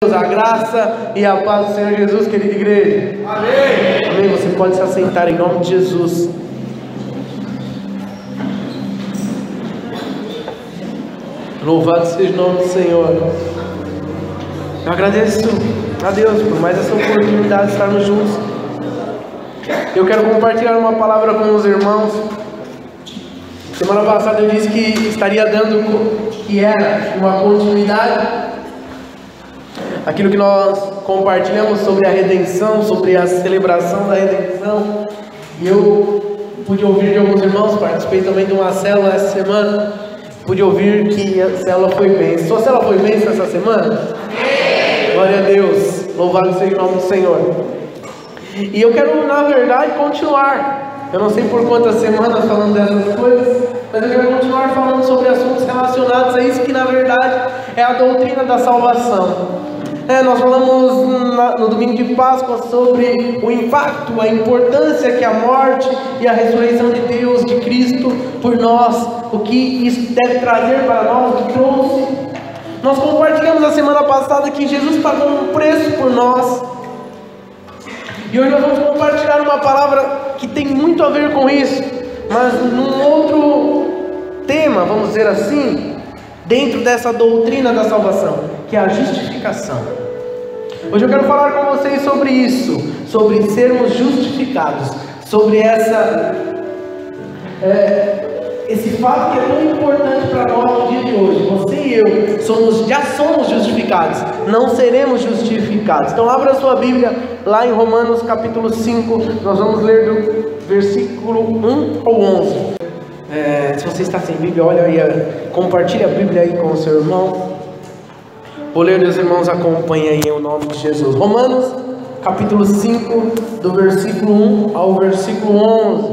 A graça e a paz do Senhor Jesus, querida igreja. Amém. Amém. Você pode se assentar em nome de Jesus. Louvado seja o nome do Senhor. Eu agradeço a Deus por mais essa oportunidade de estarmos juntos. Eu quero compartilhar uma palavra com os irmãos. Semana passada eu disse que estaria dando, que era uma continuidade aquilo que nós compartilhamos sobre a redenção, sobre a celebração da redenção. E eu pude ouvir de alguns irmãos, participei também de uma célula essa semana, pude ouvir que a célula foi bênção. Sua célula foi bênção essa semana? Amém. Glória a Deus, louvado seja o nome do Senhor. E eu quero, na verdade, continuar. Eu não sei por quantas semanas falando dessas coisas, mas eu quero continuar falando sobre assuntos relacionados a isso, que na verdade é a doutrina da salvação. Nós falamos no domingo de Páscoa sobre o impacto, a importância que a morte e a ressurreição de Deus, de Cristo por nós, o que isso deve trazer para nós, o que trouxe. Nós compartilhamos na semana passada que Jesus pagou um preço por nós. E hoje nós vamos compartilhar uma palavra que tem muito a ver com isso, mas num outro tema, vamos dizer assim, dentro dessa doutrina da salvação, que é a justificação. Hoje eu quero falar com vocês sobre isso, sobre sermos justificados, sobre esse fato que é tão importante para nós no dia de hoje. Você e eu já somos justificados, não seremos justificados. Então abra sua Bíblia lá em Romanos capítulo 5, nós vamos ler do versículo 1 ao 11. Se você está sem Bíblia, olha aí, compartilhe a Bíblia aí com o seu irmão. Vou ler, meus irmãos, acompanhem aí em nome de Jesus. Romanos capítulo 5, do versículo 1 ao versículo 11.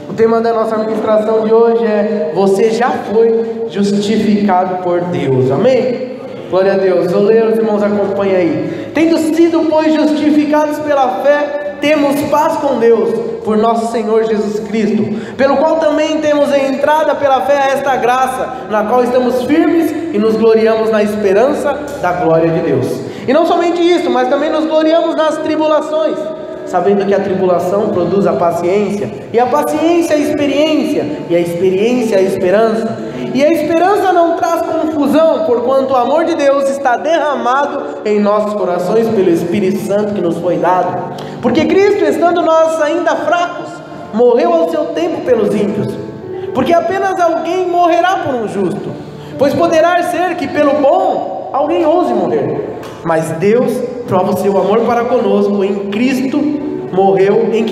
O tema da nossa ministração de hoje é: você já foi justificado por Deus. Amém? Glória a Deus. Vou ler, os irmãos, acompanhem aí. Tendo sido, pois, justificados pela fé, temos paz com Deus, por nosso Senhor Jesus Cristo, pelo qual também temos entrada pela fé a esta graça, na qual estamos firmes e nos gloriamos na esperança da glória de Deus. E não somente isso, mas também nos gloriamos nas tribulações, sabendo que a tribulação produz a paciência, e a paciência a experiência, e a experiência a esperança. E a esperança não traz confusão, porquanto o amor de Deus está derramado em nossos corações pelo Espírito Santo que nos foi dado. Porque Cristo, estando nós ainda fracos, morreu ao seu tempo pelos ímpios. Porque apenas alguém morrerá por um justo, pois poderá ser que pelo bom alguém ouse morrer. Mas Deus prova o seu amor para conosco em que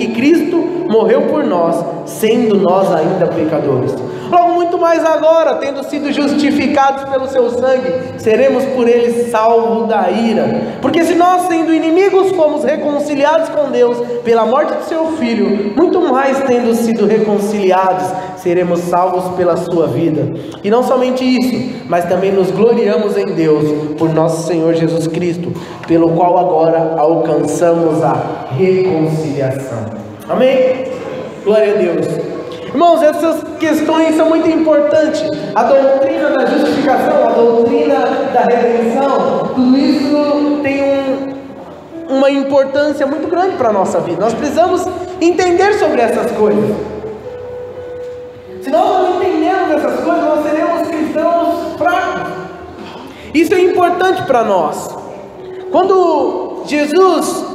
Cristo morreu por nós, sendo nós ainda pecadores. Logo muito mais agora, tendo sido justificados pelo seu sangue, seremos por ele salvos da ira. Porque se nós, sendo inimigos, fomos reconciliados com Deus pela morte de seu Filho, muito mais, tendo sido reconciliados, seremos salvos pela sua vida. E não somente isso, mas também nos gloriamos em Deus por nosso Senhor Jesus Cristo, pelo qual agora alcançamos a reconciliação. Amém? Glória a Deus. Irmãos, essas questões são muito importantes. A doutrina da justificação, a doutrina da redenção, tudo isso tem uma importância muito grande para a nossa vida. Nós precisamos entender sobre essas coisas. Se nós não entendermos essas coisas, nós seremos cristãos fracos. Isso é importante para nós. Quando Jesus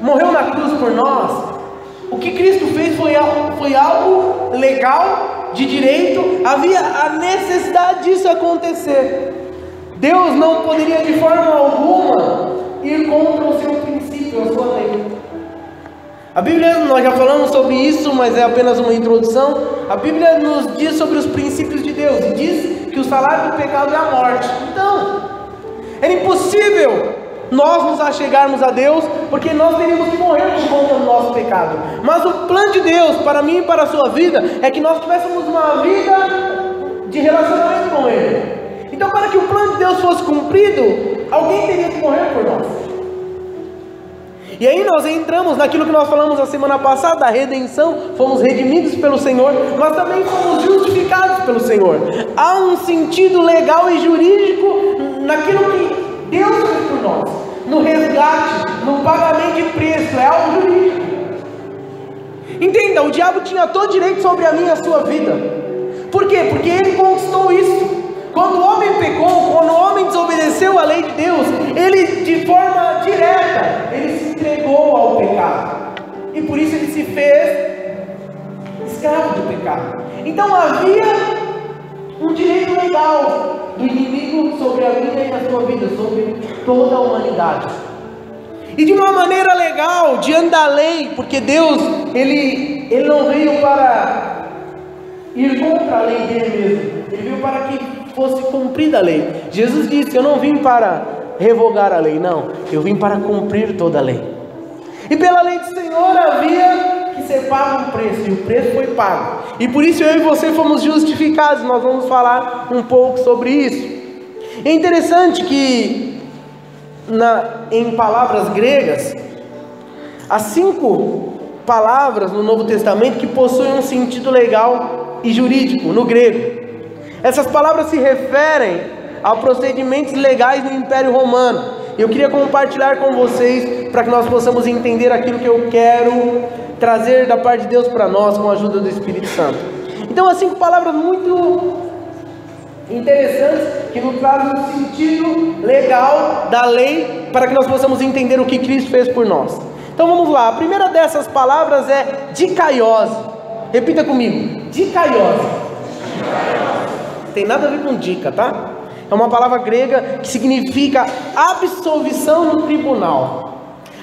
morreu na cruz por nós, o que Cristo fez foi algo legal, de direito. Havia a necessidade disso acontecer. Deus não poderia de forma alguma ir contra o seu princípio, a sua lei. A Bíblia, nós já falamos sobre isso, mas é apenas uma introdução. A Bíblia nos diz sobre os princípios de Deus, e diz que o salário do pecado é a morte. Então, era impossível nós nos achegarmos a Deus, porque nós teríamos que morrer por conta do nosso pecado. Mas o plano de Deus para mim e para a sua vida é que nós tivéssemos uma vida de relacionamento com Ele. Então, para que o plano de Deus fosse cumprido, alguém teria que morrer por nós. E aí nós entramos naquilo que nós falamos a semana passada, a redenção. Fomos redimidos pelo Senhor, mas também fomos justificados pelo Senhor. Há um sentido legal e jurídico naquilo que no resgate, no pagamento de preço, é algo jurídico. Entenda, o diabo tinha todo direito sobre a minha e a sua vida. Por quê? Porque ele conquistou isso. Quando o homem pecou, quando o homem desobedeceu a lei de Deus, ele de forma direta, ele se entregou ao pecado. E por isso ele se fez escravo do pecado. Então havia um direito legal do inimigo sobre a minha e a sua vida, sobre toda a humanidade. E de uma maneira legal, diante da lei, porque Deus, Ele não veio para ir contra a lei dele mesmo, Ele veio para que fosse cumprida a lei. Jesus disse: eu não vim para revogar a lei, não, eu vim para cumprir toda a lei. E pela lei do Senhor havia que ser pago um preço, e o preço foi pago. E por isso eu e você fomos justificados. Nós vamos falar um pouco sobre isso. É interessante que em palavras gregas, há 5 palavras no Novo Testamento que possuem um sentido legal e jurídico no grego. Essas palavras se referem a procedimentos legais no Império Romano. Eu queria compartilhar com vocês para que nós possamos entender aquilo que eu quero trazer da parte de Deus para nós com a ajuda do Espírito Santo. Então, há 5 palavras muito interessantes que nos trazem um sentido legal da lei para que nós possamos entender o que Cristo fez por nós. Então vamos lá, a primeira dessas palavras é dikaiose. Repita comigo, dikaiose. Tem nada a ver com dica, tá? É uma palavra grega que significa absolvição no tribunal.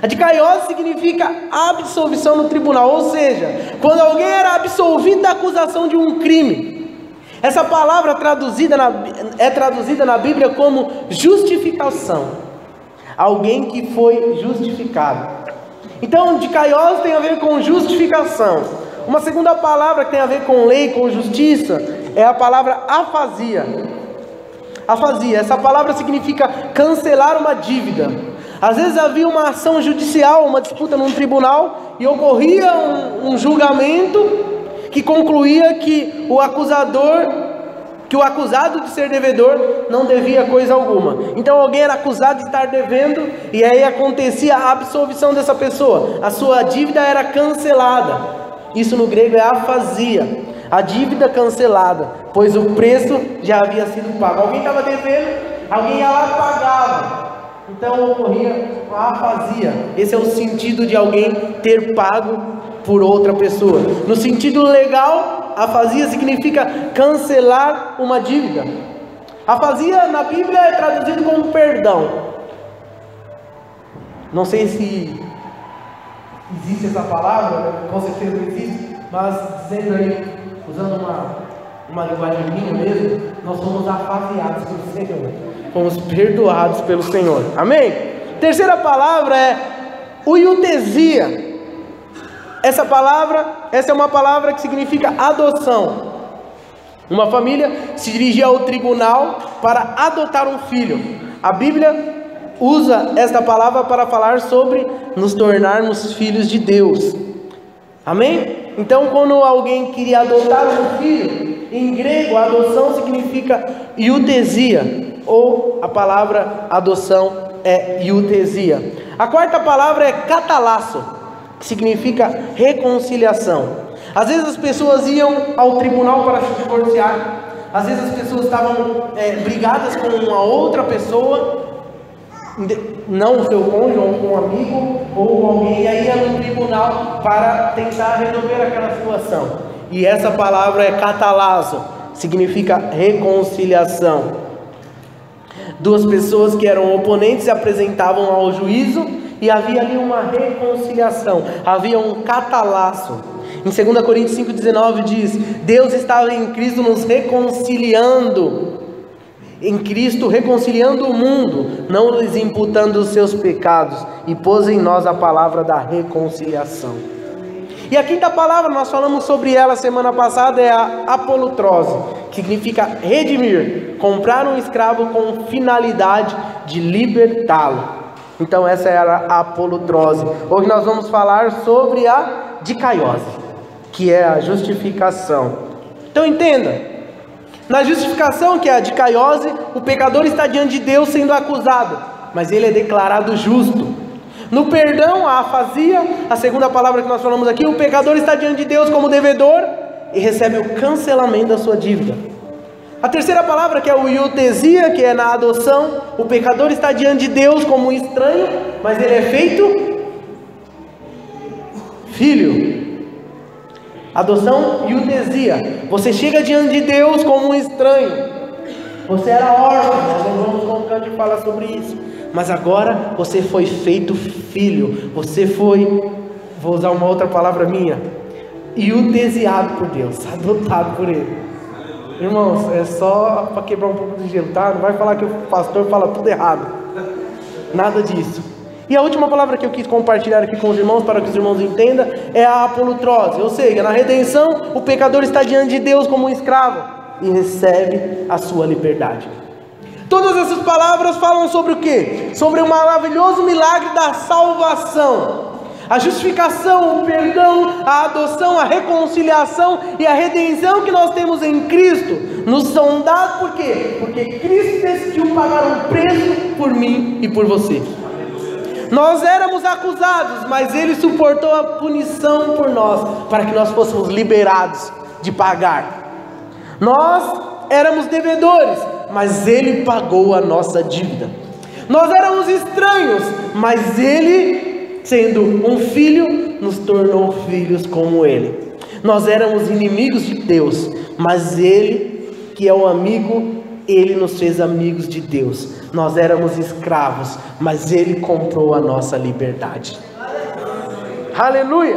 A dikaiose significa absolvição no tribunal, ou seja, quando alguém era absolvido da acusação de um crime. Essa palavra é traduzida na Bíblia como justificação. Alguém que foi justificado. Então, dikaiose tem a ver com justificação. Uma segunda palavra que tem a ver com lei, com justiça, é a palavra afasia. Afasia, essa palavra significa cancelar uma dívida. Às vezes havia uma ação judicial, uma disputa num tribunal, e ocorria um julgamento que concluía que o acusado de ser devedor não devia coisa alguma. Então alguém era acusado de estar devendo, e aí acontecia a absolvição dessa pessoa. A sua dívida era cancelada. Isso no grego é afasia. A dívida cancelada, pois o preço já havia sido pago. Alguém estava devendo, alguém ia lá e pagava. Então ocorria a afasia. Esse é o sentido de alguém ter pago por outra pessoa. No sentido legal, afasia significa cancelar uma dívida. Afasia na Bíblia é traduzido como perdão. Não sei se existe essa palavra, com certeza não existe, mas dizendo aí, usando uma linguagem minha mesmo, nós somos afasiados pelo Senhor, fomos perdoados pelo Senhor, amém? Terceira palavra é uiotesia. Essa é uma palavra que significa adoção. Uma família se dirigia ao tribunal para adotar um filho. A Bíblia usa esta palavra para falar sobre nos tornarmos filhos de Deus, amém? Então, quando alguém queria adotar um filho, em grego a adoção significa iutesia, ou a palavra adoção é iutesia. A quarta palavra é catalasso, que significa reconciliação. Às vezes as pessoas iam ao tribunal para se divorciar, às vezes as pessoas estavam brigadas com uma outra pessoa, não o seu cônjuge, ou com um amigo, ou com alguém, e aí ia no tribunal para tentar resolver aquela situação. E essa palavra é catalasso, significa reconciliação. Duas pessoas que eram oponentes se apresentavam ao juízo e havia ali uma reconciliação, havia um catalasso. Em 2 Coríntios 5,19 diz: Deus estava em Cristo nos reconciliando, em Cristo reconciliando o mundo, não lhes imputando os seus pecados, e pôs em nós a palavra da reconciliação. E a quinta palavra, nós falamos sobre ela semana passada, é a apolutrose, que significa redimir, comprar um escravo com finalidade de libertá-lo. Então essa era a apolutrose. Hoje nós vamos falar sobre a dikaiose, que é a justificação. Então entenda, na justificação, que é a dikaiose, o pecador está diante de Deus sendo acusado. mas ele é declarado justo. No perdão, a afasia, a segunda palavra que nós falamos aqui, o pecador está diante de Deus como devedor e recebe o cancelamento da sua dívida. A terceira palavra, que é o iutesia, que é na adoção, o pecador está diante de Deus como um estranho, mas ele é feito filho. Adoção, iutesia. Você chega diante de Deus como um estranho. Você era órfão, nós não vamos com o canto e falar sobre isso. Mas agora você foi feito filho. Você foi, vou usar uma outra palavra minha, iutesiado por Deus, adotado por Ele. Irmãos, é só para quebrar um pouco de gelo, tá? Não vai falar que o pastor fala tudo errado. Nada disso. E a última palavra que eu quis compartilhar aqui com os irmãos, para que os irmãos entendam, é a apolutrose. Ou seja, na redenção, o pecador está diante de Deus como um escravo e recebe a sua liberdade. Todas essas palavras falam sobre o quê? Sobre o maravilhoso milagre da salvação. A justificação, o perdão, a adoção, a reconciliação e a redenção que nós temos em Cristo nos são dados por quê? Porque Cristo decidiu pagar um preço por mim e por você. Nós éramos acusados, mas Ele suportou a punição por nós, para que nós fôssemos liberados de pagar. Nós éramos devedores, mas Ele pagou a nossa dívida. Nós éramos estranhos, mas Ele, sendo um filho, nos tornou filhos como Ele. Nós éramos inimigos de Deus, mas Ele, que é o amigo, Ele nos fez amigos de Deus. Nós éramos escravos, mas Ele comprou a nossa liberdade. Aleluia!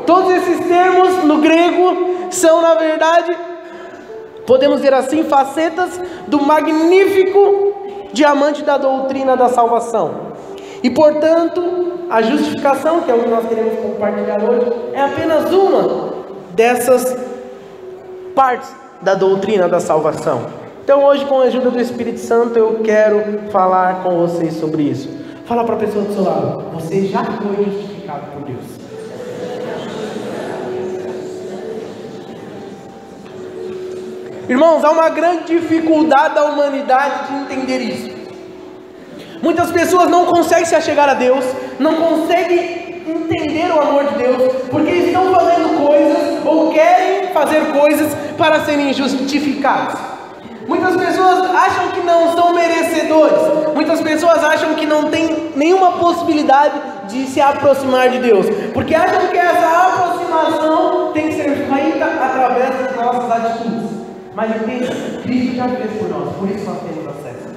Todos esses termos no grego são, na verdade, podemos dizer assim, facetas do magnífico diamante da doutrina da salvação. E portanto, a justificação, que é o que nós queremos compartilhar hoje, é apenas uma dessas partes da doutrina da salvação. Então hoje, com a ajuda do Espírito Santo, eu quero falar com vocês sobre isso. Fala para a pessoa do seu lado: você já foi justificado por Deus. Irmãos, há uma grande dificuldade da humanidade de entender isso. Muitas pessoas não conseguem se achegar a Deus, não conseguem entender o amor de Deus, porque estão fazendo coisas ou querem fazer coisas para serem justificados. Muitas pessoas acham que não são merecedores. Muitas pessoas acham que não tem nenhuma possibilidade de se aproximar de Deus, porque acham que essa aproximação tem que ser feita através das nossas atitudes. Mas entenda, Cristo já fez por nós, por isso nós temos acesso.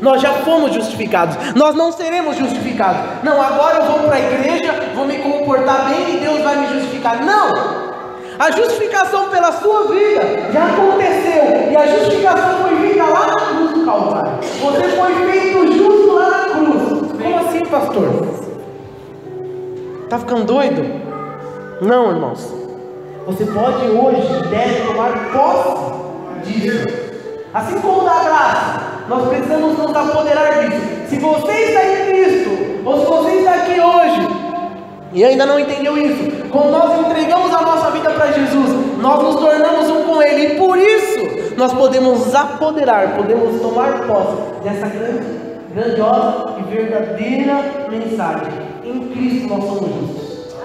Nós já fomos justificados, nós não seremos justificados. Não, agora eu vou para a igreja, vou me comportar bem e Deus vai me justificar. Não! A justificação pela sua vida já aconteceu, e a justificação foi feita lá na cruz do Calvário. Você foi feito justo lá na cruz. Como assim, pastor? Está ficando doido? Não, irmãos. Você pode hoje, deve tomar posse disso. Assim como da graça, nós precisamos nos apoderar disso. Se você está em Cristo, ou se você está aqui hoje e ainda não entendeu isso, quando nós entregamos a nossa vida para Jesus, nós nos tornamos um com Ele, e por isso nós podemos nos apoderar, podemos tomar posse dessa grandiosa e verdadeira mensagem. Em Cristo nós somos justos.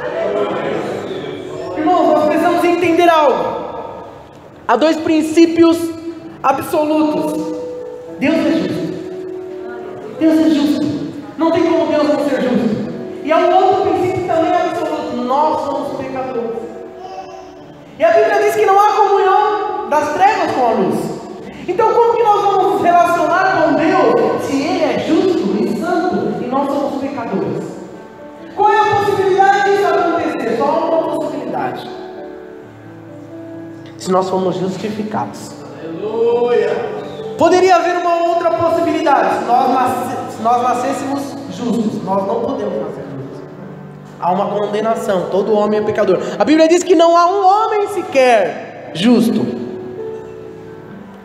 Irmãos, nós precisamos entender algo. Há dois princípios absolutos. Deus é justo. Deus é justo. Não tem como Deus não ser justo. E há um outro princípio também absoluto: nós somos pecadores. E a Bíblia diz que não há comunhão das trevas com a luz. Então como que nós vamos nos relacionar com Deus se Ele é justo e santo e nós somos pecadores? Qual é a possibilidade disso acontecer? Só uma possibilidade: se nós formos justificados. Aleluia! Poderia haver uma outra possibilidade: se nós nascêssemos justos. Nós não podemos nascer justos. Há uma condenação. Todo homem é pecador. A Bíblia diz que não há um homem sequer justo.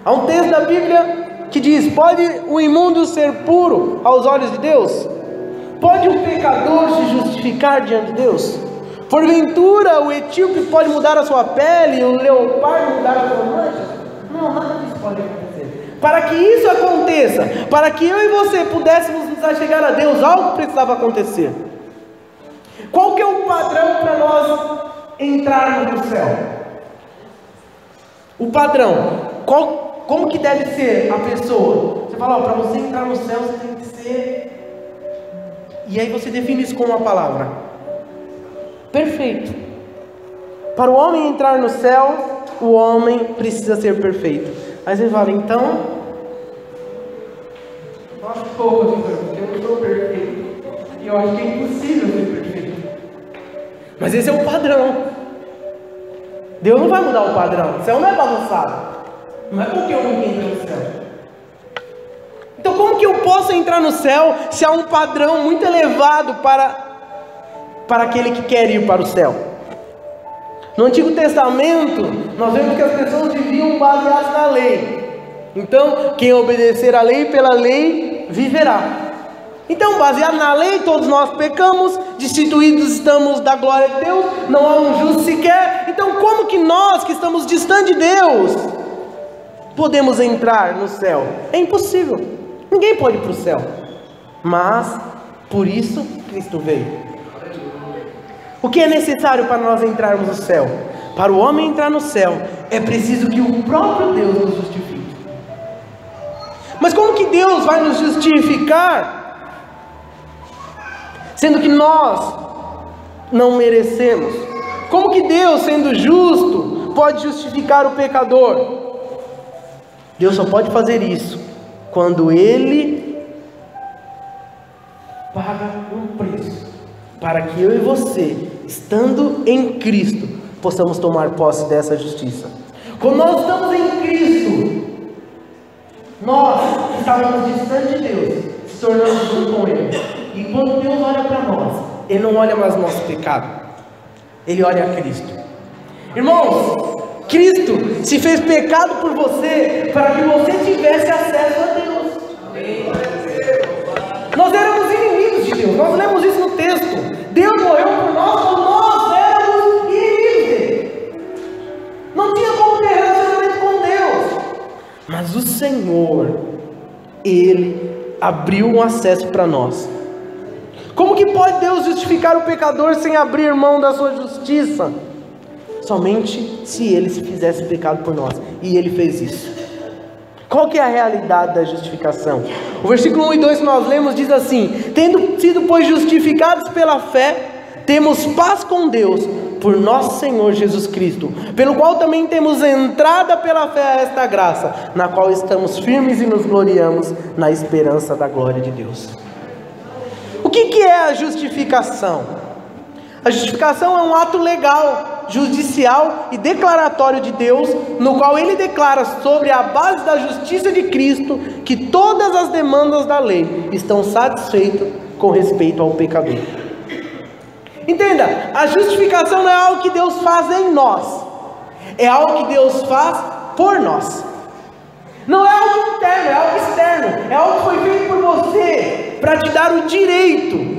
Há um texto da Bíblia que diz: pode o imundo ser puro aos olhos de Deus? Pode o pecador se justificar diante de Deus? Porventura o etíope pode mudar a sua pele e o leopardo mudar a sua mancha? Não, nada disso pode acontecer. Para que isso aconteça, para que eu e você pudéssemos nos precisar chegar a Deus, algo precisava acontecer. Qual que é o padrão para nós entrarmos no céu? O padrão, como que deve ser a pessoa? Você fala, para você entrar no céu você tem que ser... E aí você define isso com uma palavra: perfeito. Para o homem entrar no céu, o homem precisa ser perfeito. Aí você fala, então, eu acho pouco, porque eu não sou perfeito, e eu acho que é impossível ser perfeito. Mas esse é o padrão. Deus não vai mudar o padrão. O céu não é bagunçado. Não é porque eu não entro no céu. Então como que eu posso entrar no céu se há um padrão muito elevado para aquele que quer ir para o céu? No Antigo Testamento, nós vemos que as pessoas viviam baseadas na lei. Então, quem obedecer à lei, pela lei viverá. Então, baseado na lei, todos nós pecamos, destituídos estamos da glória de Deus, não há um justo sequer. Então, como que nós, que estamos distantes de Deus, podemos entrar no céu? É impossível. Ninguém pode ir para o céu. Mas, por isso, Cristo veio. O que é necessário para nós entrarmos no céu? Para o homem entrar no céu, é preciso que o próprio Deus nos justifique. Mas como que Deus vai nos justificar, sendo que nós não merecemos? Como que Deus, sendo justo, pode justificar o pecador? Deus só pode fazer isso quando Ele paga um preço, para que eu e você, estando em Cristo, possamos tomar posse dessa justiça. Quando nós estamos em Cristo, nós que estávamos distantes de Deus, se tornamos um com Ele. E quando Deus olha para nós, Ele não olha mais nosso pecado, Ele olha a Cristo. Irmãos, Cristo se fez pecado por você, para que você tivesse acesso a Deus. Nós éramos inimigos de Deus, nós lemos isso no texto. Deus morreu por nós quando nós éramos inimigos dele. Não tinha como ter relacionamento com Deus. Mas o Senhor, Ele abriu um acesso para nós. Como que pode Deus justificar o pecador sem abrir mão da sua justiça? Somente se Ele se fizesse pecado por nós. E Ele fez isso. Qual que é a realidade da justificação? O versículo 1 e 2 que nós lemos diz assim: tendo sido pois justificados pela fé, temos paz com Deus, por nosso Senhor Jesus Cristo, pelo qual também temos entrada pela fé a esta graça, na qual estamos firmes e nos gloriamos na esperança da glória de Deus. O que é a justificação? A justificação é um ato legal, judicial e declaratório de Deus, no qual Ele declara sobre a base da justiça de Cristo, que todas as demandas da lei estão satisfeitas com respeito ao pecador. Entenda, a justificação não é algo que Deus faz em nós, é algo que Deus faz por nós. Não é algo interno, é algo externo, é algo que foi feito por você, para te dar o direito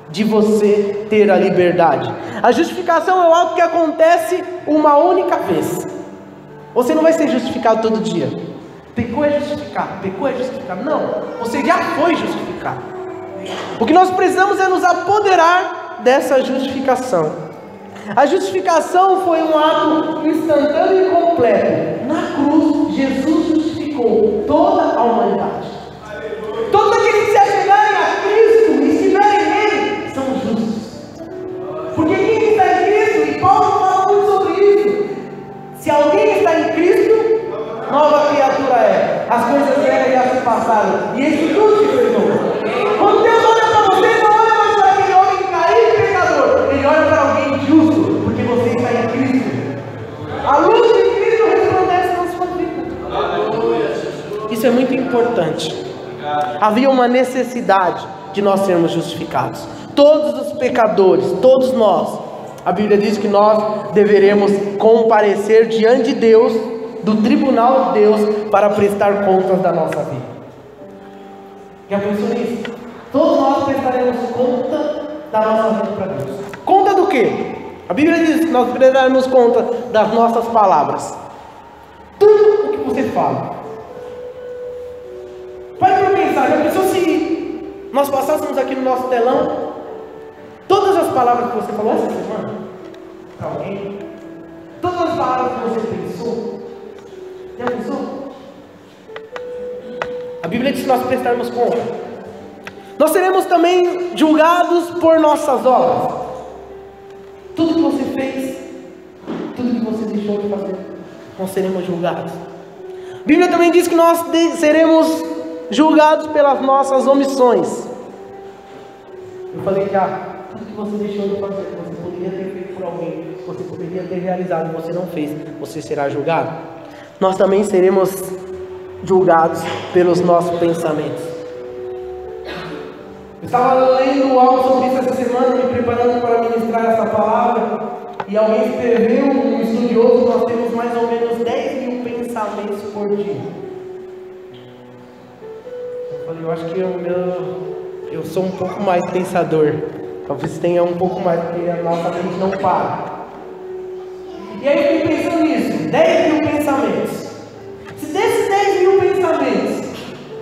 de você ter a liberdade. A justificação é algo que acontece uma única vez. Você não vai ser justificado todo dia. Pecou é justificado, pecou é justificado. Não, você já foi justificado. O que nós precisamos é nos apoderar dessa justificação. A justificação foi um ato instantâneo e completo. Na cruz, Jesus justificou toda a humanidade. Todos aqueles que se achegarem a Cristo e estiverem nele são justos. Porque quem está em Cristo, e Paulo fala muito sobre isso, se alguém está em Cristo, nova criatura é. As coisas velhas já se passaram, e isso tudo se fez novo. Quando Deus olha para você, não olha mais para aquele homem caído e pecador, Ele olha para alguém justo, porque você está em Cristo. A luz de Cristo resplandece na sua vida. Isso é muito importante. Havia uma necessidade de nós sermos justificados. Todos os pecadores, todos nós, a Bíblia diz que nós deveremos comparecer diante de Deus, do tribunal de Deus, para prestar contas da nossa vida. Já pensou nisso? Todos nós prestaremos conta da nossa vida para Deus. Conta do quê? A Bíblia diz que nós prestaremos conta das nossas palavras. Tudo o que você fala. Pode pensar, já pensou se nós passássemos aqui no nosso telão todas as palavras que você falou essa semana para alguém, todas as palavras que você pensou, já pensou? A Bíblia diz que nós prestarmos conta. Nós seremos também julgados por nossas obras. Tudo que você fez, tudo que você deixou de fazer, nós seremos julgados. A Bíblia também diz que nós seremos julgados pelas nossas omissões. Eu falei já, tudo que você deixou de fazer, que você poderia ter feito por alguém, que você poderia ter realizado e você não fez, você será julgado. Nós também seremos julgados pelos nossos pensamentos. Eu estava lendo algo sobre isso essa semana, me preparando para ministrar essa palavra, e alguém escreveu, um estudioso, nós temos mais ou menos 10.000 pensamentos por dia. Eu falei, eu acho que eu sou um pouco mais pensador, talvez tenha um pouco mais, porque a nossa mente não para. E aí eu fiquei pensando nisso, 10.000 pensamentos. Se desses 10.000 pensamentos,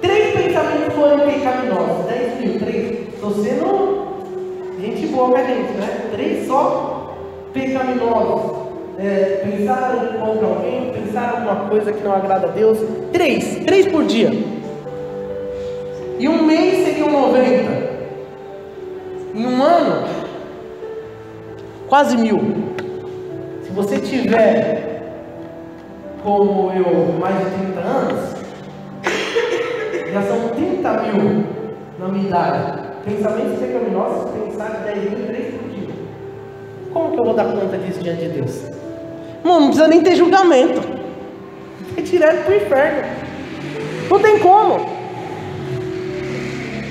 3 pensamentos forem pecaminosos, 10.000, 3, estou sendo gente boa com a gente, né? 3 só pecaminosos. Pensar contra alguém, pensar alguma coisa que não agrada a Deus, 3 por dia. E um mês seriam 90. Em um ano, quase 1.000. Se você tiver, como eu, mais de 30 anos, já são 30.000 na minha idade. Pensamentos pecaminosos, pensar 10.000, 3 por dia. Como que eu vou dar conta disso diante de Deus? Não precisa nem ter julgamento. É direto para o inferno. Não tem como.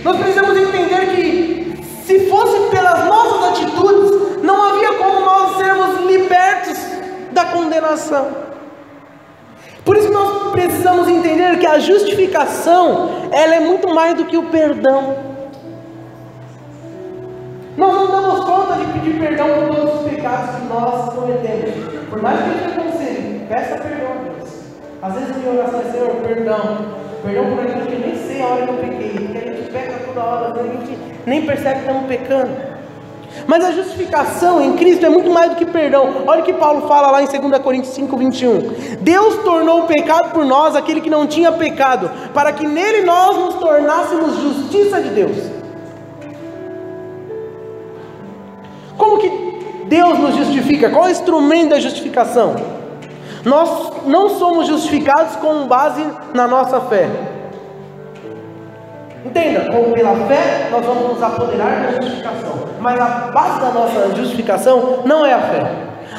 Nós precisamos entender que, se fosse pelas nossas atitudes, não havia como nós sermos libertos da condenação. Por isso nós precisamos entender que a justificação, ela é muito mais do que o perdão. Nós não damos conta de pedir perdão por todos os pecados que nós cometemos. Por mais que a gente aconselhe, peça perdão a Deus. Às vezes a minha oração é, Senhor, perdão por aquilo que eu nem sei a hora que eu pequei, porque a gente peca toda hora, a gente nem percebe que estamos pecando. Mas a justificação em Cristo é muito mais do que perdão. Olha o que Paulo fala lá em 2 Coríntios 5:21. Deus tornou o pecado por nós aquele que não tinha pecado, para que nele nós nos tornássemos justiça de Deus. Como que Deus nos justifica? Qual é o instrumento da justificação? Nós não somos justificados com base na nossa fé. Entenda, como pela fé nós vamos nos apoderar da justificação. Mas a base da nossa justificação não é a fé.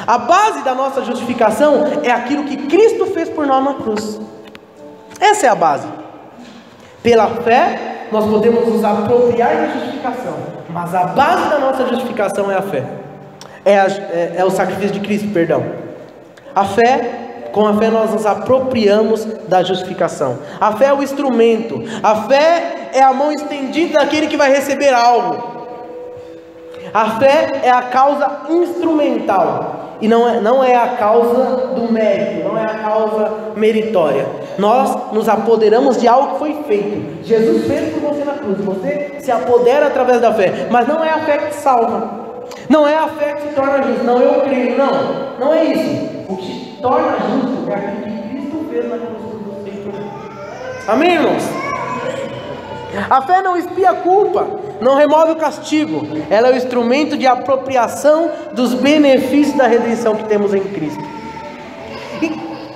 A base da nossa justificação é aquilo que Cristo fez por nós na cruz. Essa é a base. Pela fé nós podemos nos apropriar da justificação, mas a base da nossa justificação é a fé. É o sacrifício de Cristo, perdão. A fé, com a fé nós nos apropriamos da justificação. A fé é o instrumento. A fé é a mão estendida daquele que vai receber algo. A fé é a causa instrumental. E não é a causa do mérito, não é a causa meritória. Nós nos apoderamos de algo que foi feito. Jesus fez por você na cruz. Você se apodera através da fé. Mas não é a fé que salva. Não é a fé que te torna justo. Não, eu creio. Não é isso. O que te torna justo é aquilo que Cristo fez na cruz por você. Amém, irmãos? A fé não expia a culpa, não remove o castigo. Ela é o instrumento de apropriação dos benefícios da redenção que temos em Cristo. E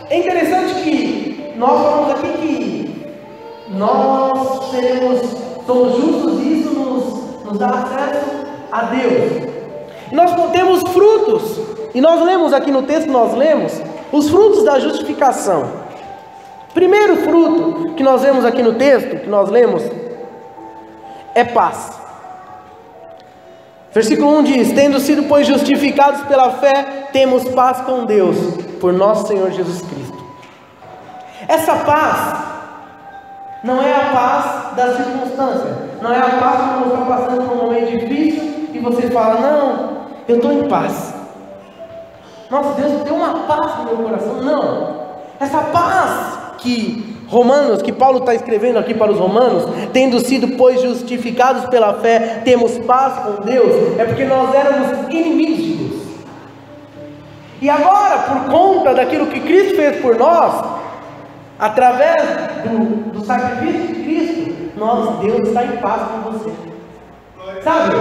é interessante que nós falamos aqui que nós somos justos e isso nos dá acesso a Deus. E nós temos frutos, e nós lemos aqui no texto, os frutos da justificação. Primeiro fruto que nós vemos aqui no texto, que nós lemos, é paz. Versículo 1 diz: tendo sido, pois, justificados pela fé, temos paz com Deus, por nosso Senhor Jesus Cristo. Essa paz não é a paz da circunstância, não é a paz quando você está passando por um momento difícil e você fala, não, eu estou em paz. Nossa, Deus deu uma paz no meu coração. Não, essa paz que Romanos, que Paulo está escrevendo aqui para os romanos, tendo sido, pois, justificados pela fé, temos paz com Deus, é porque nós éramos inimigos de Deus. E agora, por conta daquilo que Cristo fez por nós, através do sacrifício de Cristo, Deus está em paz com você. Sabe?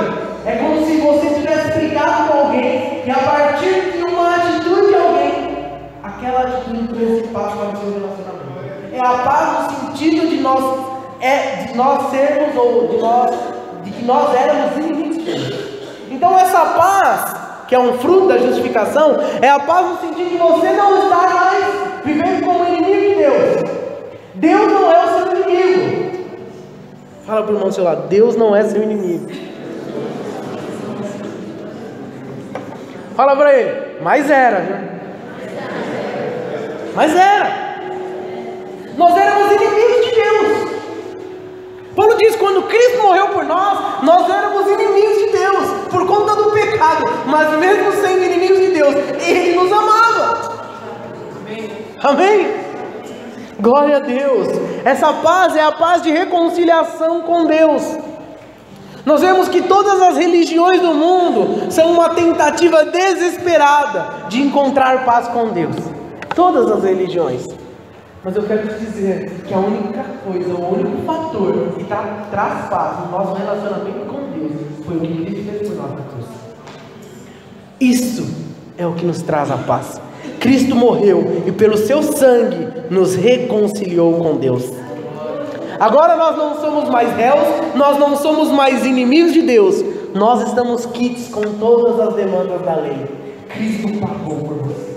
É como se você tivesse brigado com alguém e a partir de uma atitude de alguém, aquela atitude trouxe paz para o seu relacionamento. É a paz no sentido de nós sermos, ou de que nós éramos inimigos de Deus. Então essa paz, que é um fruto da justificação, é a paz no sentido de você não estar mais vivendo como inimigo de Deus. Deus não é o seu inimigo. Fala para o irmão do seu lado: Deus não é seu inimigo. Fala para ele: mas era, viu? Mas era. Nós éramos inimigos de Deus. Paulo diz: quando Cristo morreu por nós éramos inimigos de Deus, por conta do pecado, mas mesmo sendo inimigos de Deus, Ele nos amava. Amém? Glória a Deus. Essa paz é a paz de reconciliação com Deus. Nós vemos que todas as religiões do mundo são uma tentativa desesperada de encontrar paz com Deus. Todas as religiões. Mas eu quero te dizer que a única coisa, o único fator que traz paz no nosso relacionamento com Deus foi o que Cristo fez por nós na cruz. Isso é o que nos traz a paz. Cristo morreu e pelo seu sangue nos reconciliou com Deus. Agora nós não somos mais réus, nós não somos mais inimigos de Deus. Nós estamos quites com todas as demandas da lei. Cristo pagou por você.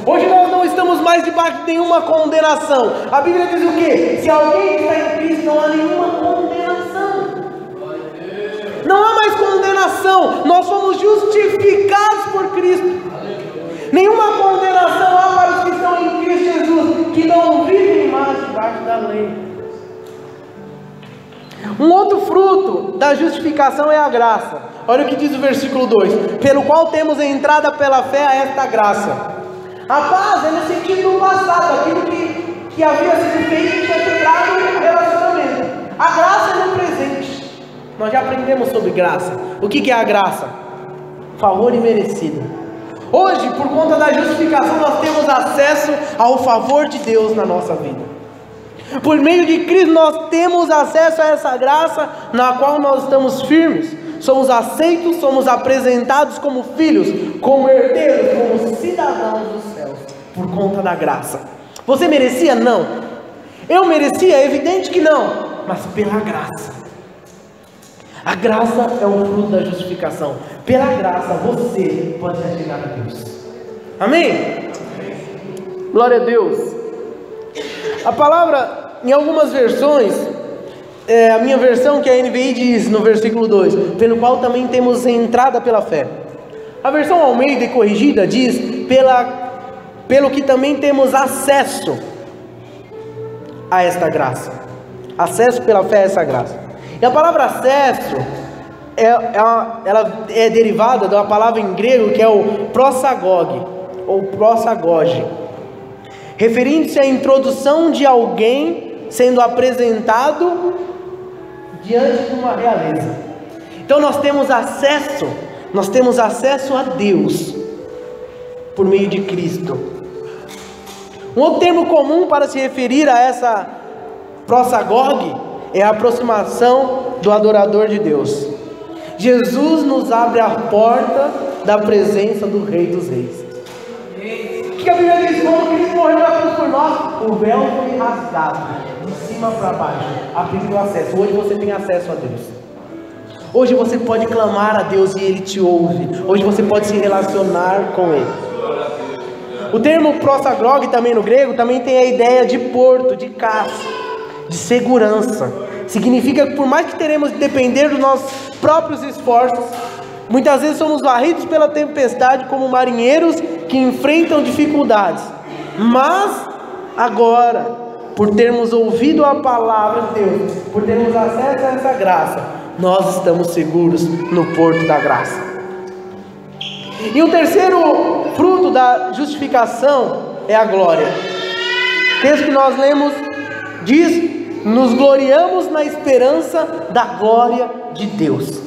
Hoje nós não estamos mais debaixo de nenhuma condenação. A Bíblia diz o quê? Se alguém está em Cristo, não há nenhuma condenação. Não há mais condenação. Nós somos justificados por Cristo. Nenhuma condenação há para os que estão em Cristo Jesus, que não vivem mais debaixo da lei. Um outro fruto da justificação é a graça. Olha o que diz o versículo 2: pelo qual temos entrada pela fé a esta graça. A paz é no sentido do passado, aquilo que havia sido feito e tinha quebrado o relacionamento. A graça é no presente. Nós já aprendemos sobre graça. O que é a graça? Favor imerecido. Hoje, por conta da justificação, nós temos acesso ao favor de Deus na nossa vida. Por meio de Cristo nós temos acesso a essa graça na qual nós estamos firmes. Somos aceitos, somos apresentados como filhos, como herdeiros, como cidadãos dos céus, por conta da graça. Você merecia? Não. Eu merecia? É evidente que não, mas pela graça. A graça é o fruto da justificação. Pela graça você pode chegar a Deus. Amém? Glória a Deus. A palavra, em algumas versões, a minha versão, que é a NVI, diz no versículo 2: pelo qual também temos entrada pela fé. A versão Almeida e Corrigida diz: pelo que também temos acesso a esta graça. Acesso pela fé a essa graça. E a palavra acesso ela é derivada de uma palavra em grego que é o prosagog, ou prosagoge, referindo-se à introdução de alguém sendo apresentado diante de uma realeza. Então nós temos acesso a Deus por meio de Cristo. Um outro termo comum para se referir a essa prosagog é a aproximação do adorador de Deus. Jesus nos abre a porta da presença do Rei dos Reis. O que a Bíblia diz? Quando Cristo morreu na cruz por nós, o véu foi rasgado de cima para baixo, abrindo o acesso. Hoje você tem acesso a Deus. Hoje você pode clamar a Deus e Ele te ouve. Hoje você pode se relacionar com Ele. O termo prosagog também no grego também tem a ideia de porto, de casa, de segurança. Significa que por mais que teremos de depender dos nossos próprios esforços, muitas vezes somos varridos pela tempestade como marinheiros que enfrentam dificuldades. Mas agora, por termos ouvido a palavra de Deus, por termos acesso a essa graça, nós estamos seguros no porto da graça. E o terceiro fruto da justificação é a glória. O texto que nós lemos diz: nos gloriamos na esperança da glória de Deus.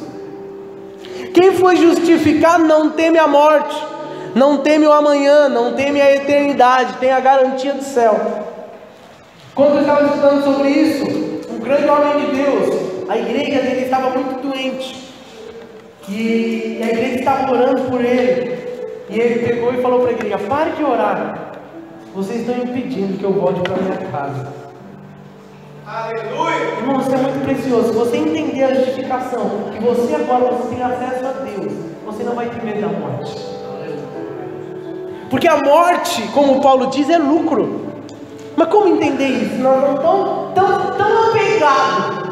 Quem foi justificado não teme a morte, não teme o amanhã, não teme a eternidade, tem a garantia do céu. Quando eu estava estudando sobre isso, um grande homem de Deus, a igreja dele estava muito doente, e a igreja estava orando por ele, e ele pegou e falou para a igreja: pare de orar, vocês estão impedindo que eu volte para minha casa. Aleluia! Irmão, isso é muito precioso. Se você entender a justificação, que você agora tem acesso a Deus, você não vai ter medo da morte. Porque a morte, como Paulo diz, é lucro. Mas como entender isso? Nós não estamos tão apegados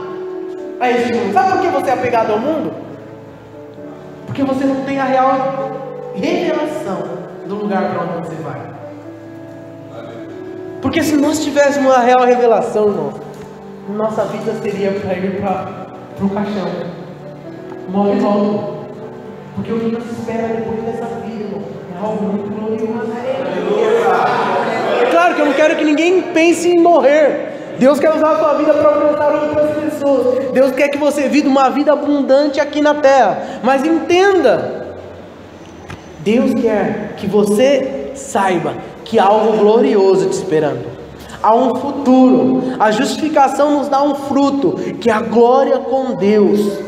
a esse mundo. Sabe por que você é apegado ao mundo? Porque você não tem a real revelação do lugar para onde você vai. Porque se nós tivéssemos a real revelação, irmão, nossa vida seria para ir para o caixão. Morre logo. Porque o que nos espera depois dessa vida, irmão, é algo muito glorioso. É claro que eu não quero que ninguém pense em morrer. Deus quer usar a sua vida para alcançar outras pessoas. Deus quer que você viva uma vida abundante aqui na terra. Mas entenda, Deus quer que você saiba que há algo glorioso te esperando. Há um futuro. A justificação nos dá um fruto, que é a glória com Deus.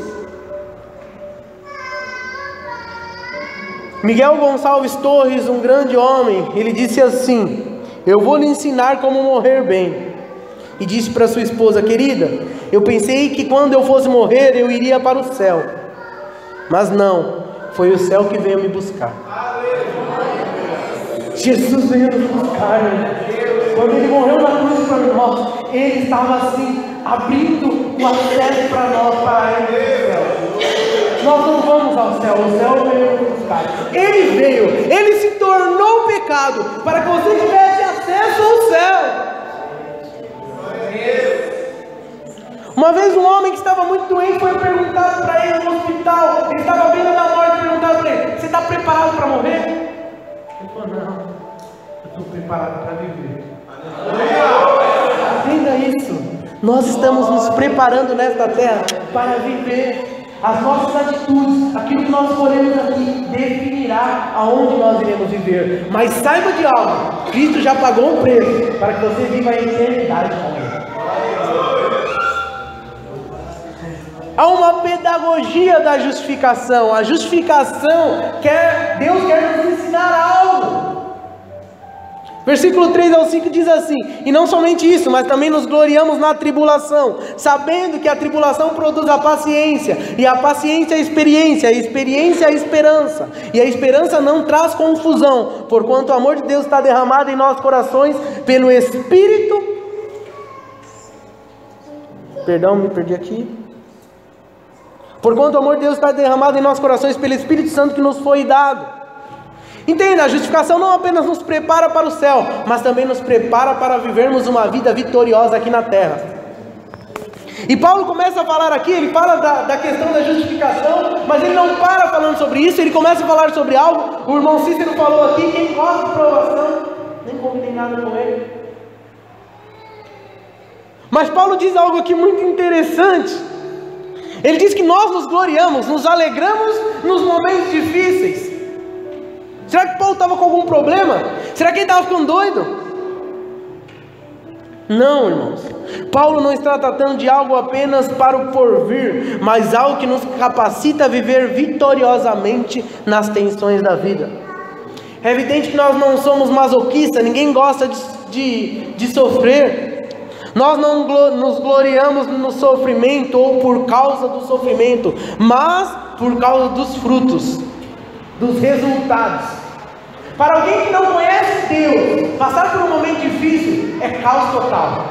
Miguel Gonçalves Torres, um grande homem, ele disse assim: eu vou lhe ensinar como morrer bem. E disse para sua esposa: querida, eu pensei que quando eu fosse morrer eu iria para o céu, mas não, foi o céu que veio me buscar. Jesus veio nos buscar, né? Quando ele morreu na cruz para nós, ele estava assim, abrindo o acesso para nós, para ele. Nós não vamos ao céu, o céu veio nos buscar. Ele veio, ele se tornou pecado, para que você tivesse acesso ao céu. Uma vez um homem que estava muito doente foi perguntado para ele no hospital, ele estava à beira da morte, perguntaram para ele: você está preparado para morrer? Ele falou: não, eu estou preparado para viver. Entenda isso. Nós estamos nos preparando nesta terra para viver. As nossas atitudes, aquilo que nós escolhemos aqui, definirá aonde nós iremos viver. Mas saiba de algo: Cristo já pagou um preço para que você viva a eternidade com Ele. Há uma pedagogia da justificação. A justificação Deus quer nos ensinar algo. Versículo 3 ao 5 diz assim: e não somente isso, mas também nos gloriamos na tribulação, sabendo que a tribulação produz a paciência, e a paciência a experiência a esperança, e a esperança não traz confusão, porquanto o amor de Deus está derramado em nossos corações pelo Espírito. Perdão, me perdi aqui. Porquanto o amor de Deus está derramado em nossos corações pelo Espírito Santo que nos foi dado. Entenda, a justificação não apenas nos prepara para o céu, mas também nos prepara para vivermos uma vida vitoriosa aqui na terra. E Paulo começa a falar aqui, ele fala da questão da justificação, mas ele não para falando sobre isso, ele começa a falar sobre algo. O irmão Cícero falou aqui: quem gosta de provação, nem combinei nada com ele. Mas Paulo diz algo aqui muito interessante. Ele diz que nós nos gloriamos, nos alegramos nos momentos difíceis. Será que Paulo estava com algum problema? Será que ele estava ficando doido? Não, irmãos. Paulo não está tratando de algo apenas para o porvir, mas algo que nos capacita a viver vitoriosamente nas tensões da vida. É evidente que nós não somos masoquistas, ninguém gosta de sofrer. Nós não nos gloriamos no sofrimento ou por causa do sofrimento, mas por causa dos frutos, dos resultados. Para alguém que não conhece Deus, passar por um momento difícil é caos total.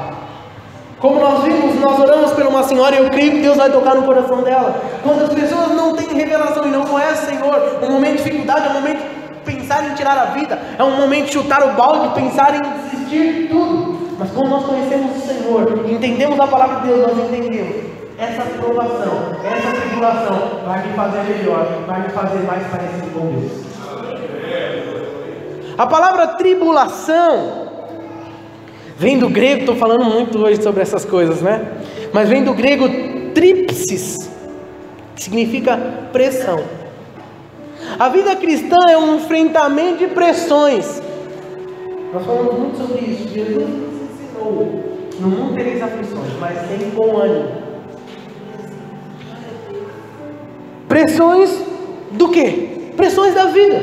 Como nós vimos, nós oramos por uma senhora e eu creio que Deus vai tocar no coração dela. Quando as pessoas não têm revelação e não conhecem o Senhor, um momento de dificuldade é um momento de pensar em tirar a vida, é um momento de chutar o balde, pensar em desistir de tudo. Mas quando nós conhecemos o Senhor, entendemos a palavra de Deus, nós entendemos: essa provação, essa tribulação vai me fazer melhor, vai me fazer mais parecido com Deus. A palavra tribulação Vem do grego, estou falando muito hoje sobre essas coisas, né? Mas vem do grego trípsis, que significa pressão. A vida cristã é um enfrentamento de pressões. Nós falamos muito sobre isso. Jesus nos ensinou: no mundo tereis aflições, mas tem bom ânimo. Pressões do quê? Pressões da vida,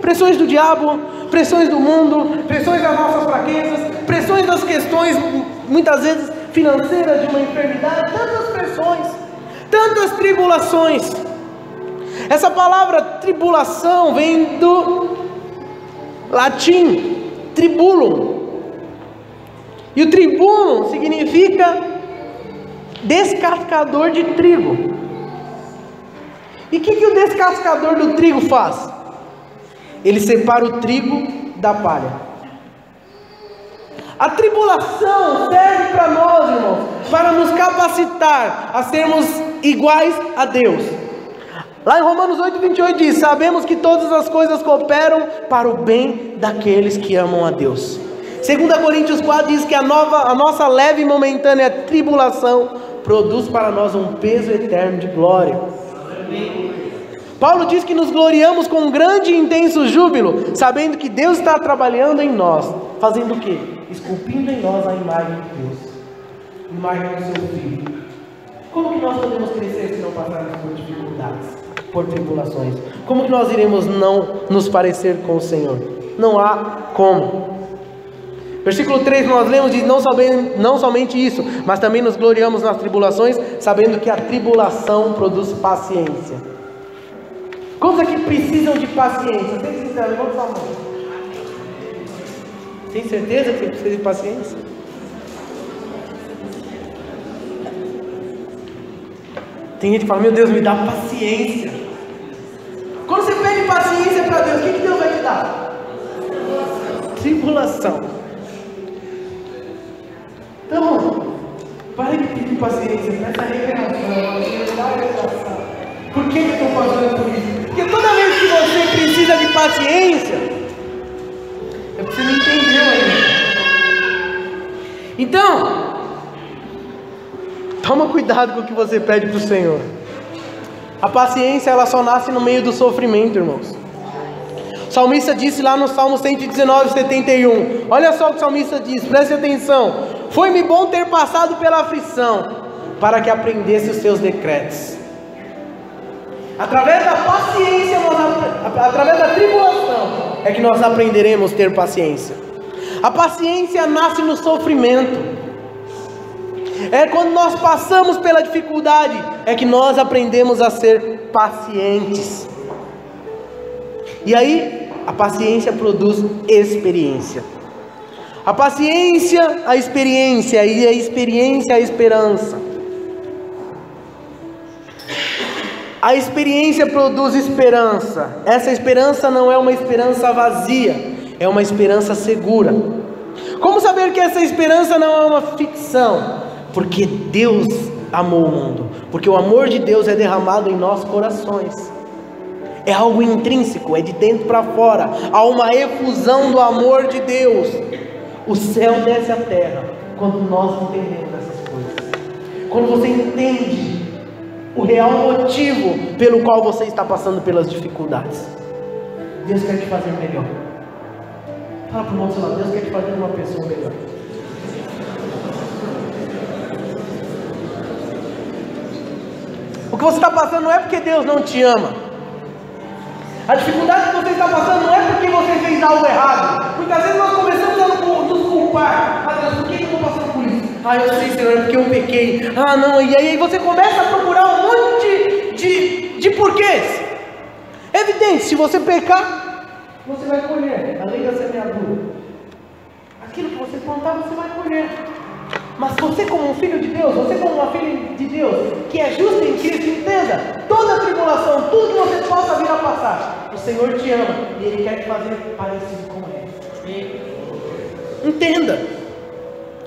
pressões do diabo, pressões do mundo, pressões das nossas fraquezas, pressões das questões, muitas vezes financeiras, de uma enfermidade, tantas pressões, tantas tribulações. Essa palavra tribulação vem do latim tribulum, e o tribulum significa descascador de trigo. E o que o descascador do trigo faz? Ele separa o trigo da palha. A tribulação serve para nós, irmãos, para nos capacitar a sermos iguais a Deus. Lá em Romanos 8:28 diz: sabemos que todas as coisas cooperam para o bem daqueles que amam a Deus. 2 Coríntios 4 diz que a nossa leve e momentânea tribulação produz para nós um peso eterno de glória. Paulo diz que nos gloriamos com grande e intenso júbilo, sabendo que Deus está trabalhando em nós, fazendo o quê? Esculpindo em nós a imagem de Deus, a imagem do seu Filho. Como que nós podemos crescer se não passarmos por dificuldades, por tribulações? Como que nós iremos não nos parecer com o Senhor? Não há como. Versículo 3 nós lemos, diz: não somente isso, mas também nos gloriamos nas tribulações, sabendo que a tribulação produz paciência. Quantos aqui precisam de paciência? Tem sincero, levanta sua mão. Tem certeza que você precisa de paciência? Tem gente que fala: meu Deus, me dá paciência. Quando você pede paciência para Deus, o que Deus vai te dar? Tribulação. Então, pare de pedir paciência, peça revelação. Por que eu estou passando por isso? Porque toda vez que você precisa de paciência, é porque você não entendeu ainda. Então, toma cuidado com o que você pede para o Senhor. A paciência, ela só nasce no meio do sofrimento, irmãos. O salmista disse lá no Salmo 119:71. Olha só o que o salmista diz, preste atenção: foi-me bom ter passado pela aflição, para que aprendesse os seus decretos. Através da paciência, através da tribulação, é que nós aprenderemos a ter paciência. A paciência nasce no sofrimento. É quando nós passamos pela dificuldade, é que nós aprendemos a ser pacientes. E aí, a paciência produz experiência. A paciência, a experiência, e a experiência, a esperança. A experiência produz esperança. Essa esperança não é uma esperança vazia, é uma esperança segura. Como saber que essa esperança não é uma ficção? Porque Deus amou o mundo, porque o amor de Deus é derramado em nossos corações. É algo intrínseco, é de dentro para fora. Há uma efusão do amor de Deus. O céu desce à terra quando nós entendemos essas coisas. Quando você entende o real motivo pelo qual você está passando pelas dificuldades. Deus quer te fazer melhor. Fala para o irmão seu lado: Deus quer te fazer uma pessoa melhor. O que você está passando não é porque Deus não te ama. A dificuldade que você está passando não é porque você fez algo errado. Muitas vezes nós começamos a nos culpar. Ah, Deus, por que eu estou passando por isso? Ah, eu sei, Senhor, é porque eu pequei. Ah, não, e aí você começa a procurar um monte de porquês. É evidente, se você pecar, você vai colher, a lei da semeadura. Aquilo que você plantar, você vai colher. Mas você, como um filho de Deus, você como uma filha de Deus, que é justa em Cristo, entenda: toda tribulação, tudo que você possa vir a passar, o Senhor te ama e Ele quer te fazer parecido com Ele.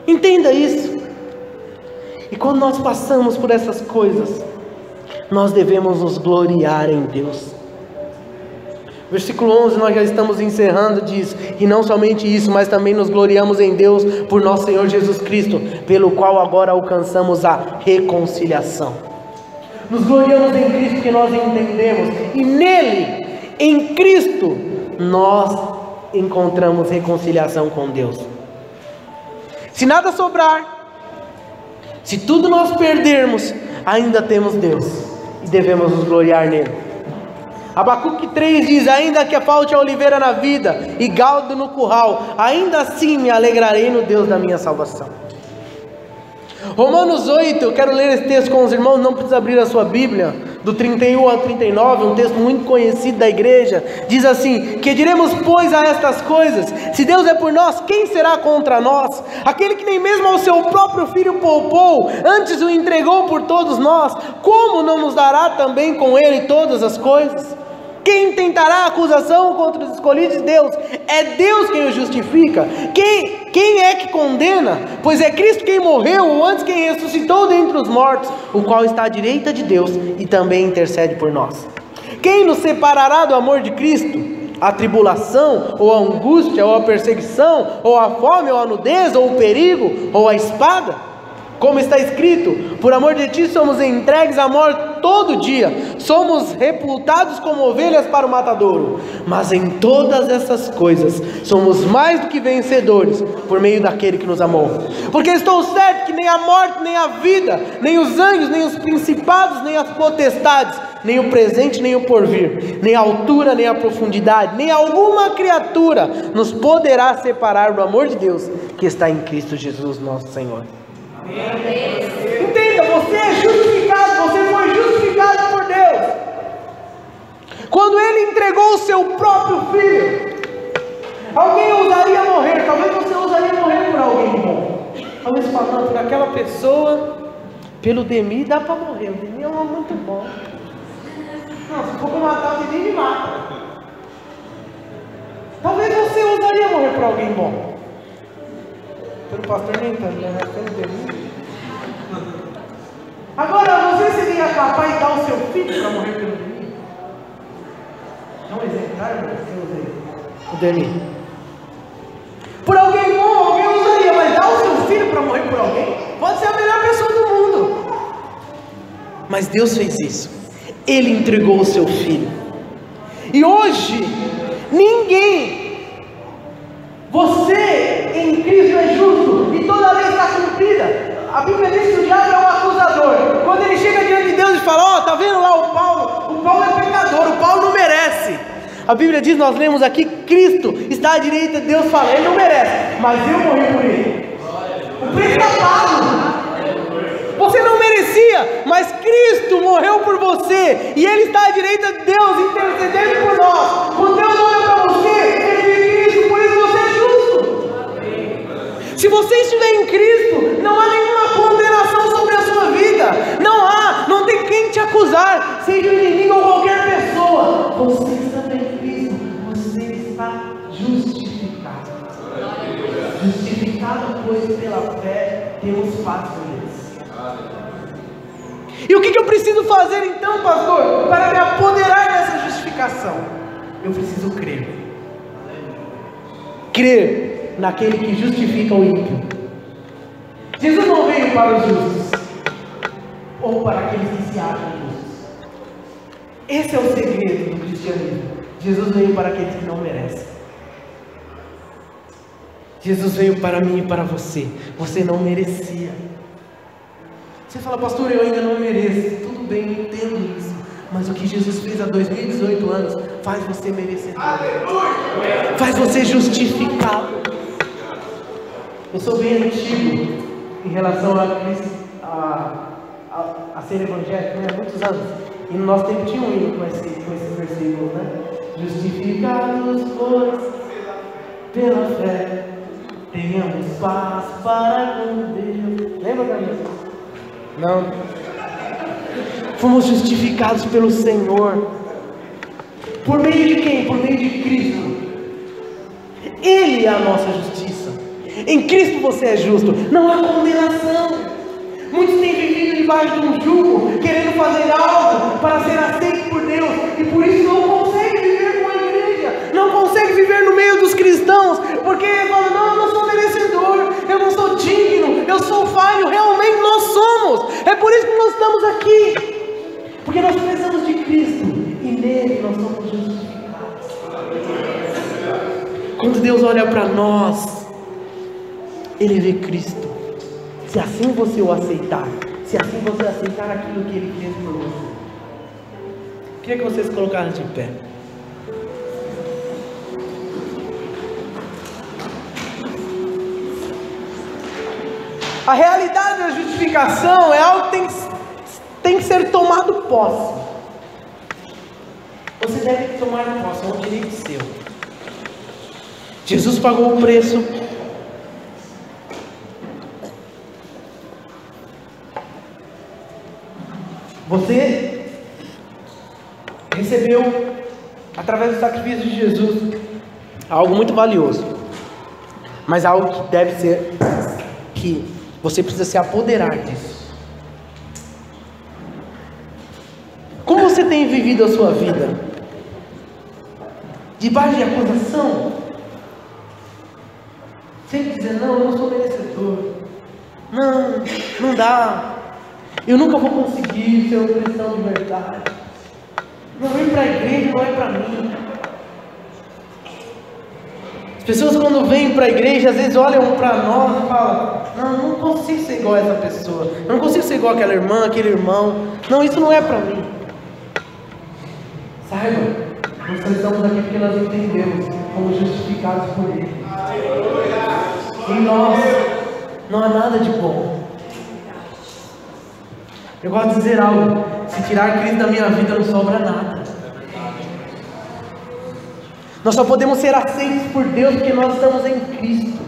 Entenda isso. E quando nós passamos por essas coisas, nós devemos nos gloriar em Deus. Versículo 11, nós já estamos encerrando, diz: e não somente isso, mas também nos gloriamos em Deus por nosso Senhor Jesus Cristo, pelo qual agora alcançamos a reconciliação. Nos gloriamos em Cristo porque nós entendemos, e nele, em Cristo, nós encontramos reconciliação com Deus. Se nada sobrar, se tudo nós perdermos, ainda temos Deus e devemos nos gloriar nele. Abacuque 3 diz: ainda que falte a oliveira na vida e gado no curral, ainda assim me alegrarei no Deus da minha salvação. Romanos 8, eu quero ler esse texto com os irmãos, não precisa abrir a sua Bíblia, do 31 ao 39, um texto muito conhecido da igreja. Diz assim: que diremos pois a estas coisas? Se Deus é por nós, quem será contra nós? Aquele que nem mesmo ao seu próprio filho poupou, antes o entregou por todos nós, como não nos dará também com ele todas as coisas? Quem tentará acusação contra os escolhidos de Deus? É Deus quem os justifica. Quem é que condena? Pois é Cristo quem morreu, ou antes quem ressuscitou dentre os mortos, o qual está à direita de Deus e também intercede por nós. Quem nos separará do amor de Cristo? A tribulação, ou a angústia, ou a perseguição, ou a fome, ou a nudez, ou o perigo, ou a espada? Como está escrito: por amor de ti somos entregues à morte todo dia, somos reputados como ovelhas para o matadouro. Mas em todas essas coisas somos mais do que vencedores por meio daquele que nos amou. Porque estou certo que nem a morte, nem a vida, nem os anjos, nem os principados, nem as potestades, nem o presente, nem o porvir, nem a altura, nem a profundidade, nem alguma criatura nos poderá separar do amor de Deus que está em Cristo Jesus nosso Senhor. Entenda, você é justificado, você foi justificado por Deus quando Ele entregou o seu próprio Filho. Alguém ousaria morrer, talvez você ousaria morrer por alguém bom, talvez falando por aquela pessoa, pelo Demi dá para morrer, o Demi é um homem muito bom. Não, se for para matar, o Demi me mata. Talvez você ousaria morrer por alguém bom. Pelo pastor nem tanto, né? Pelo Demi. Agora, você seria capaz de dar o seu filho para morrer pelo Demi? Dá um exemplo, tá, irmão? O Demi. Por alguém bom, alguém usaria, mas dar o seu filho para morrer por alguém? Pode ser a melhor pessoa do mundo. Mas Deus fez isso. Ele entregou o seu filho. E hoje, ninguém... Você em Cristo é justo e toda lei está cumprida. A Bíblia diz que o diabo é um acusador. Quando ele chega diante de Deus e fala: ó, tá vendo lá o Paulo é pecador, o Paulo não merece. A Bíblia diz, nós lemos aqui, Cristo está à direita de Deus, fala: ele não merece, mas eu morri por ele. O preço está pago. Você não merecia, mas Cristo morreu por você, e Ele está à direita de Deus, intercedendo por nós. Quando Deus olha para você, Ele vê Cristo, por isso você é justo. Se você estiver em Cristo, não há nenhuma condenação sobre a sua vida. Não tem quem te acusar, seja o inimigo ou qualquer pessoa. Você está em Cristo, você está justificado. Justificado, pois pela fé temos paz com Deus. E o que eu preciso fazer então, pastor, para me apoderar dessa justificação? Eu preciso crer. Crer naquele que justifica o ímpio. Jesus não veio para os justos, ou para aqueles que se acham justos. Esse é o segredo do cristianismo. Jesus veio para aqueles que não merecem. Jesus veio para mim e para você. Você não merecia. Você fala: pastor, eu ainda não mereço. Tudo bem, eu entendo isso. Mas o que Jesus fez há 2018 anos faz você merecedor. Faz você justificado. Eu sou bem antigo em relação a ser evangélico, né? Há muitos anos. E no nosso tempo tinha um hino com esses versículos, né? Justificados, pois, pela fé, tenhamos paz para com Deus. Lembra da música? Não. Fomos justificados pelo Senhor. Por meio de quem? Por meio de Cristo. Ele é a nossa justiça. Em Cristo você é justo. Não há condenação. Muitos têm vivido debaixo de um jugo, querendo fazer algo para ser aceito por Deus, e por isso não conseguem viver com a igreja. Porque nós precisamos de Cristo e nele nós somos justificados. Quando Deus olha para nós, Ele vê Cristo. Se assim você o aceitar, se assim você aceitar aquilo que Ele fez por você. Queria que vocês colocassem de pé. A realidade da justificação é algo que tem que ser tomado posse. Você deve tomar posse, é um direito seu. Jesus pagou o preço. Você recebeu, através do sacrifício de Jesus, algo muito valioso. Mas algo que deve ser, que você precisa se apoderar disso. Como você tem vivido a sua vida? Debaixo de acusação? Sem dizer, não, eu não sou merecedor. Não dá. Eu nunca vou conseguir ser um cristão de verdade. Não vem para a igreja, não é para mim. As pessoas quando vêm para a igreja, às vezes olham para nós e falam, não consigo ser igual a essa pessoa. Eu não consigo ser igual aquela irmã, aquele irmão. Não, isso não é para mim. Saiba, nós estamos aqui porque nós entendemos, fomos justificados por Ele. Em nós não há nada de bom. Eu gosto de dizer algo: se tirar Cristo da minha vida, não sobra nada. Nós só podemos ser aceitos por Deus porque nós estamos em Cristo.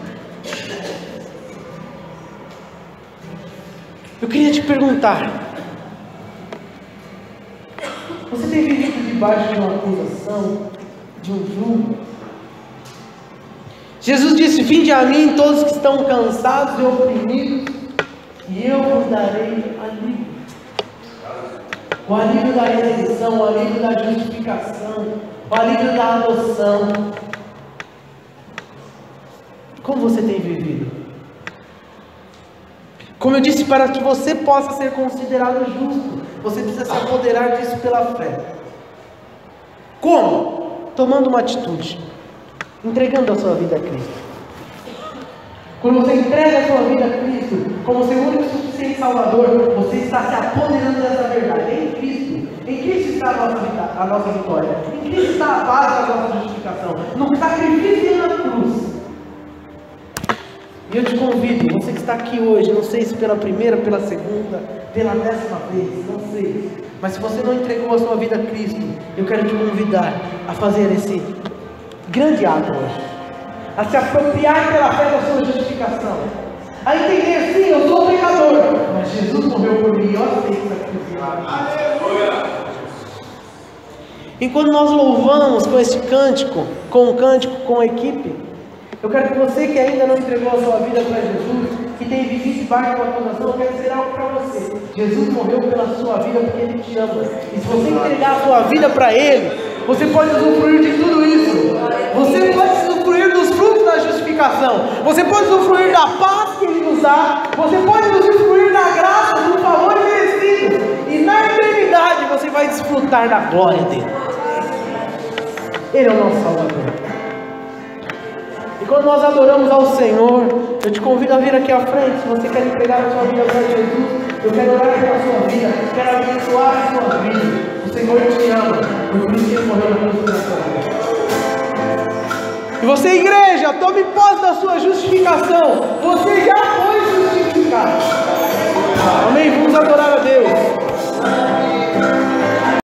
Eu queria te perguntar: você tem vivido debaixo de uma acusação, de um julgo? Jesus disse: vinde a mim todos que estão cansados e oprimidos, e eu vos darei alívio. O alívio da redenção, o alívio da justificação, o alívio da adoção. Como você tem vivido? Como eu disse, para que você possa ser considerado justo, você precisa se apoderar disso pela fé. Como? Tomando uma atitude, entregando a sua vida a Cristo. Quando você entrega a sua vida a Cristo, como seu único e suficiente Salvador, você está se apoderando dessa verdade. Em Cristo está a nossa vitória. Em Cristo está a base da nossa justificação. No sacrifício e na cruz. E eu te convido, você que está aqui hoje, não sei se pela primeira, pela segunda, pela 10ª vez, não sei. Mas se você não entregou a sua vida a Cristo, eu quero te convidar a fazer esse grande ato hoje. A se apropriar pela fé da sua justificação, a entender, sim, eu sou pecador, mas Jesus morreu por mim, eu aceito o sacrifício. Enquanto nós louvamos com esse cântico, com a equipe, eu quero que você que ainda não entregou a sua vida para Jesus, que tem vivido debaixo de uma acusação, eu quero dizer algo para você. Jesus morreu pela sua vida porque Ele te ama. E se você entregar a sua vida para Ele, você pode usufruir de tudo isso. Você pode usufruir dos frutos da justificação. Você pode usufruir da paz que Ele nos dá. Você pode usufruir da graça, do favor merecido. E na eternidade você vai desfrutar da glória dEle. Ele é o nosso Salvador. E quando nós adoramos ao Senhor, eu te convido a vir aqui à frente. Se você quer entregar a sua vida para Jesus, eu quero orar pela sua vida, quero abençoar a sua vida. O Senhor te ama, por isso Ele morreu na cruz da sua vida. E você, igreja, tome posse da sua justificação. Você já foi justificado.